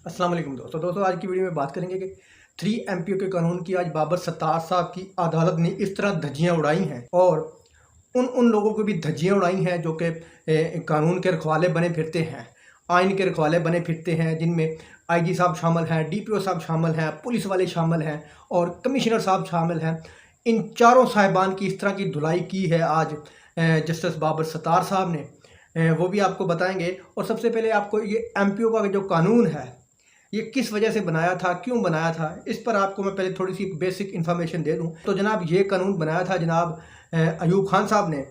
अस्सलाम वालेकुम दोस्तों आज की वीडियो में बात करेंगे कि 3 MPO के कानून की आज बाबर सत्तार साहब की अदालत ने इस तरह धज्जियां उड़ाई हैं और उन लोगों को भी धज्जियां उड़ाई हैं जो कि कानून के रखवाले बने फिरते हैं, आइन के रखवाले बने फिरते हैं, जिनमें IG साहब शामिल हैं, DPO साहब शामिल हैं, पुलिस वाले शामिल हैं और कमिश्नर साहब शामिल हैं। इन चारों साहिबान की इस तरह की धुलाई की है आज जस्टिस बाबर सत्तार साहब ने, वो भी आपको बताएंगे। और सबसे पहले आपको ये MPO का जो कानून है ये किस वजह से बनाया था, क्यों बनाया था, इस पर आपको मैं पहले थोड़ी सी बेसिक इन्फॉर्मेशन दे दूं। तो जनाब ये कानून बनाया था जनाब अयूब खान साहब ने,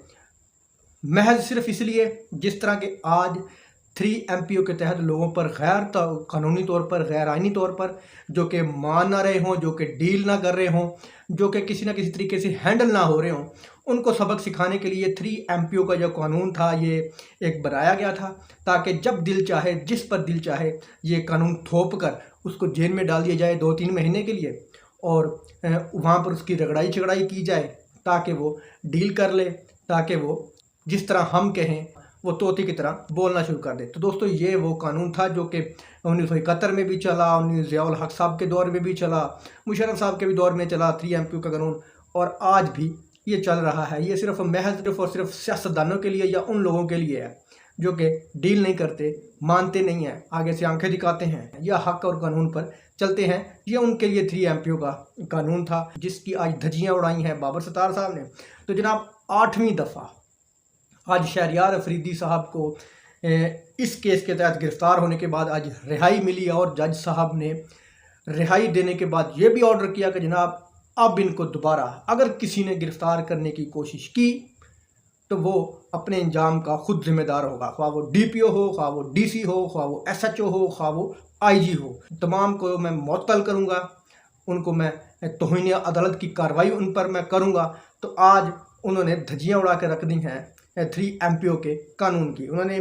महज सिर्फ इसलिए जिस तरह के आज 3 MPO के तहत लोगों पर गैर कानूनी तौर पर, गैर आइनी तौर पर जो कि मान ना रहे हों, जो कि डील ना कर रहे हों, जो कि किसी ना किसी तरीके से हैंडल ना हो रहे हों, उनको सबक सिखाने के लिए 3 MPO का जो कानून था ये एक बनाया गया था, ताकि जब दिल चाहे, जिस पर दिल चाहे, ये कानून थोप कर उसको जेल में डाल दिया जाए 2-3 महीने के लिए और वहाँ पर उसकी रगड़ाई चगड़ाई की जाए ताकि वो डील कर ले, ताकि वो जिस तरह हम कहें वो तोते की तरह बोलना शुरू कर दे। तो दोस्तों ये वो कानून था जो कि 1971 में भी चला, 19 ज़ियाउल हक साहब के दौर में भी चला, मुशर्रफ साहब के भी दौर में चला 3 MPO का कानून, और आज भी ये चल रहा है। ये सिर्फ महज और सिर्फ सियासतदानों के लिए या उन लोगों के लिए है जो कि डील नहीं करते, मानते नहीं हैं, आगे से आंखें दिखाते हैं या हक और कानून पर चलते हैं। ये उनके लिए 3 MPO का कानून था जिसकी आज धज्जियाँ उड़ाई हैं बाबर सत्तार साहब ने। तो जनाब 8वीं दफ़ा आज शहरियार अफरीदी साहब को इस केस के तहत गिरफ़्तार होने के बाद आज रिहाई मिली और जज साहब ने रिहाई देने के बाद ये भी ऑर्डर किया कि जनाब अब इनको दोबारा अगर किसी ने गिरफ़्तार करने की कोशिश की तो वो अपने इंजाम का खुद जिम्मेदार होगा, ख्वाह वो DPO हो, ख्वाह वो DC हो, ख्वाह वो SHO हो, ख्वाह वो IG हो, तमाम को मैं मुअत्तल करूँगा, उनको मैं तौहीन अदालत की कार्रवाई उन पर मैं करूँगा। तो आज उन्होंने धज्जियाँ उड़ा के रख दी हैं 3 MPO के कानून की। उन्होंने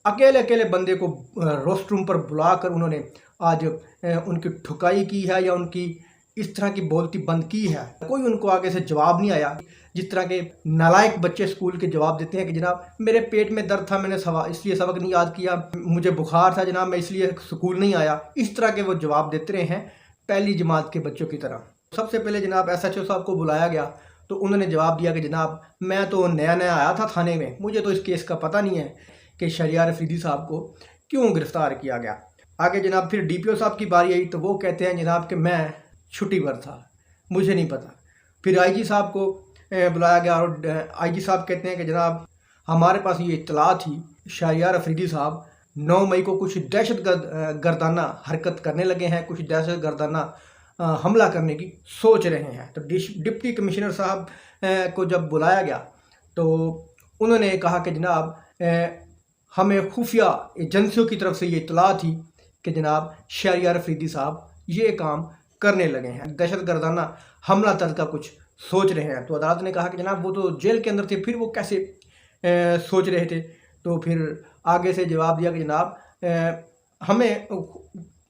अकेले अकेले बंदे को रोस्ट रूम पर बुलाकर उन्होंने आज उनकी ठुकाई की है या उनकी इस तरह की बोलती बंद की है। कोई उनको आगे से जवाब नहीं आया, जिस तरह के नालायक बच्चे स्कूल के जवाब देते हैं कि जनाब मेरे पेट में दर्द था, मैंने इसलिए सबक नहीं याद किया, मुझे बुखार था जनाब, मैं इसलिए स्कूल नहीं आया। इस तरह के वो जवाब देते रहे हैं पहली जमात के बच्चों की तरह। सबसे पहले जनाब SHO साहब को बुलाया गया तो उन्होंने जवाब दिया कि जनाब मैं तो नया नया आया था थाने में, मुझे तो इस केस का पता नहीं है कि शहरियार अफरीदी साहब को क्यों गिरफ़्तार किया गया। आगे जनाब फिर DPO साहब की बारी आई तो वो कहते हैं जनाब कि मैं छुट्टी पर था, मुझे नहीं पता। फिर IG साहब को बुलाया गया और IG साहब कहते हैं कि जनाब हमारे पास ये इत्तला थी शहरियार अफरीदी साहब 9 मई को कुछ दहशत गर्दाना हरकत करने लगे हैं, कुछ दहशत गर्दाना हमला करने की सोच रहे हैं। तो डिप्टी कमिश्नर साहब को जब बुलाया गया तो उन्होंने कहा कि जनाब हमें खुफिया एजेंसियों की तरफ से ये इत्तला थी कि जनाब शहरियार अफरीदी साहब ये काम करने लगे हैं, दहशत गर्दाना हमला तर्ज का कुछ सोच रहे हैं। तो अदालत ने कहा कि जनाब वो तो जेल के अंदर थे, फिर वो कैसे सोच रहे थे। तो फिर आगे से जवाब दिया कि जनाब हमें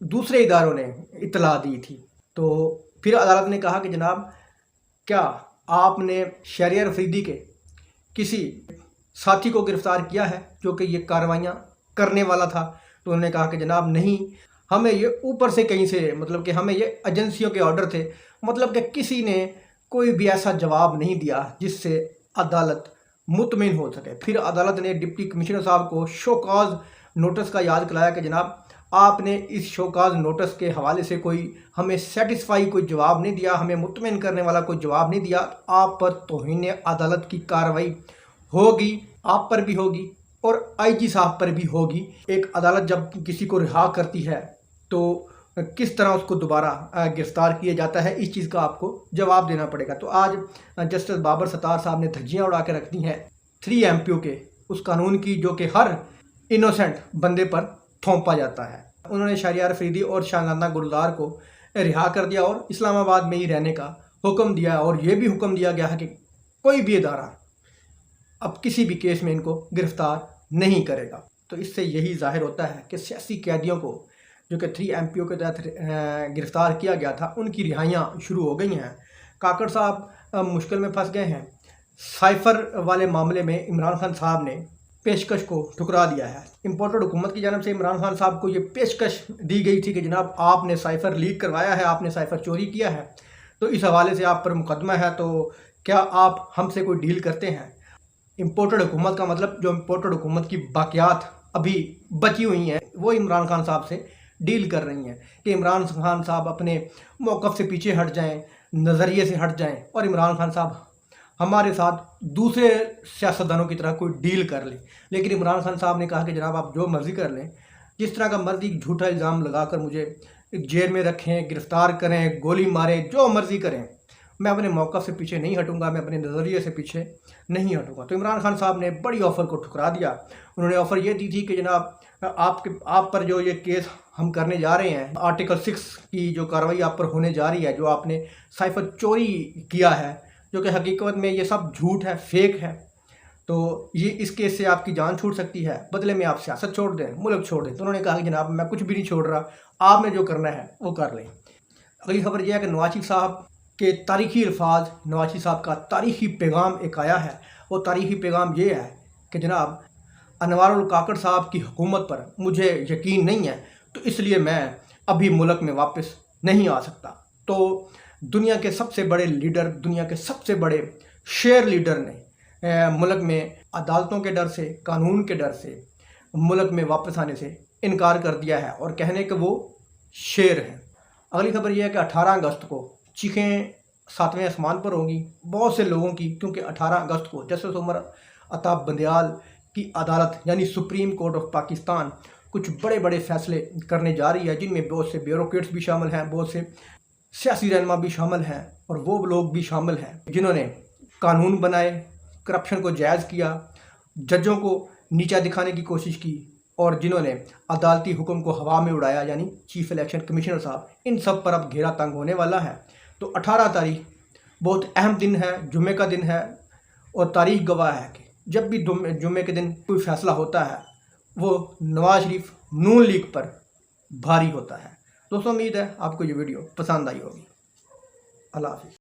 दूसरे इदारों ने इत्तला दी थी। तो फिर अदालत ने कहा कि जनाब क्या आपने शहरियार अफरीदी के किसी साथी को गिरफ़्तार किया है जो कि ये कार्रवाइयाँ करने वाला था। तो उन्होंने कहा कि जनाब नहीं, हमें ये ऊपर से कहीं से, मतलब कि हमें ये एजेंसियों के ऑर्डर थे, मतलब कि किसी ने कोई भी ऐसा जवाब नहीं दिया जिससे अदालत मुतमिन हो सके। फिर अदालत ने डिप्टी कमिश्नर साहब को शोकाज नोटिस का याद कराया कि जनाब आपने इस शोकाज नोटिस के हवाले से कोई हमें सेटिस्फाई कोई जवाब नहीं दिया, हमें मुतमिन करने वाला कोई जवाब नहीं दिया, आप पर तौहीन अदालत की कार्रवाई होगी, आप पर भी होगी और IG साहब पर भी होगी। एक अदालत जब किसी को रिहा करती है तो किस तरह उसको दोबारा गिरफ़्तार किया जाता है, इस चीज़ का आपको जवाब देना पड़ेगा। तो आज जस्टिस बाबर सत्तार साहब ने धज्जियाँ उड़ा के रख दी हैं 3 MPO के उस कानून की जो कि हर इनोसेंट बंदे पर थोपा जाता है। उन्होंने शहरियार अफरीदी और शाहजादा गुलजार को रिहा कर दिया और इस्लामाबाद में ही रहने का हुक्म दिया, और ये भी हुक्म दिया गया है कि कोई भी इदारा अब किसी भी केस में इनको गिरफ़्तार नहीं करेगा। तो इससे यही जाहिर होता है कि सियासी कैदियों को जो कि 3 MPO के तहत गिरफ़्तार किया गया था उनकी रिहाइयाँ शुरू हो गई हैं। काकड़ साहब मुश्किल में फंस गए हैं। साइफ़र वाले मामले में इमरान खान साहब ने पेशकश को ठुकरा दिया है। इम्पोर्टेड हुकूमत की जानब से इमरान खान साहब को ये पेशकश दी गई थी कि जनाब आपने साइफ़र लीक करवाया है, आपने साइफ़र चोरी किया है, तो इस हवाले से आप पर मुकदमा है, तो क्या आप हमसे कोई डील करते हैं। इम्पोर्टेड हुकूमत का मतलब जो इम्पोर्टेड हुकूमत की बाक़ियात अभी बची हुई हैं वो इमरान खान साहब से डील कर रही हैं कि इमरान खान साहब अपने मौक़िफ़ से पीछे हट जाएं, नज़रिए से हट जाएं और इमरान खान साहब हमारे साथ दूसरे सियासतदानों की तरह कोई डील कर लें। लेकिन इमरान खान साहब ने कहा कि जनाब आप जो मर्ज़ी कर लें, जिस तरह का मर्ज़ी झूठा इल्ज़ाम लगाकर मुझे जेल में रखें, गिरफ़्तार करें, गोली मारें, जो मर्ज़ी करें, मैं अपने मौक़िफ़ से पीछे नहीं हटूँगा, मैं अपने नज़रिए से पीछे नहीं हटूँगा। तो इमरान खान साहब ने बड़ी ऑफ़र को ठुकरा दिया। उन्होंने ऑफ़र ये दी थी कि जनाब आप पर जो ये केस हम करने जा रहे हैं, आर्टिकल 6 की जो कार्रवाई आप पर होने जा रही है, जो आपने साइफ़र चोरी किया है, जो कि हकीकत में ये सब झूठ है, फेक है, तो ये इस केस से आपकी जान छूट सकती है, बदले में आप सियासत छोड़ दें, मुल्क छोड़ दें। तो उन्होंने कहा कि जनाब मैं कुछ भी नहीं छोड़ रहा, आपने जो करना है वो कर लें। अगली खबर यह है कि नवाज शरीफ साहब के तारीख़ी अल्फाज, नवाज शरीफ साहब का तारीख़ी पैगाम एक आया है। वो तारीख़ी पैगाम ये है कि जनाब अनवारुल काकड़ साहब की हुकूमत पर मुझे यकीन नहीं है, तो इसलिए मैं अभी मुल्क में वापस नहीं आ सकता। तो दुनिया के सबसे बड़े लीडर, दुनिया के सबसे बड़े शेर लीडर ने मुल्क में अदालतों के डर से, कानून के डर से मुल्क में वापस आने से इनकार कर दिया है और कहने कि वो शेर हैं। अगली खबर यह है कि 18 अगस्त को चीखें 7वें आसमान पर होंगी बहुत से लोगों की, क्योंकि 18 अगस्त को जस्टिस उमर अता बंदयाल की अदालत यानी सुप्रीम कोर्ट ऑफ पाकिस्तान कुछ बड़े बड़े फैसले करने जा रही है, जिनमें बहुत से ब्यूरोक्रेट्स भी शामिल हैं, बहुत से सियासी रहनुमा भी शामिल हैं और वो लोग भी शामिल हैं जिन्होंने कानून बनाए, करप्शन को जायज़ किया, जजों को नीचा दिखाने की कोशिश की और जिन्होंने अदालती हुक्म को हवा में उड़ाया, यानी चीफ इलेक्शन कमिश्नर साहब। इन सब पर अब घेरा तंग होने वाला है। तो 18 तारीख बहुत अहम दिन है, जुमे का दिन है और तारीख गवाह है कि जब भी जुमे के दिन कोई फ़ैसला होता है वो नवाज शरीफ नून लीग पर भारी होता है। दोस्तों उम्मीद है आपको ये वीडियो पसंद आई होगी। अल्लाह हाफ़िज़।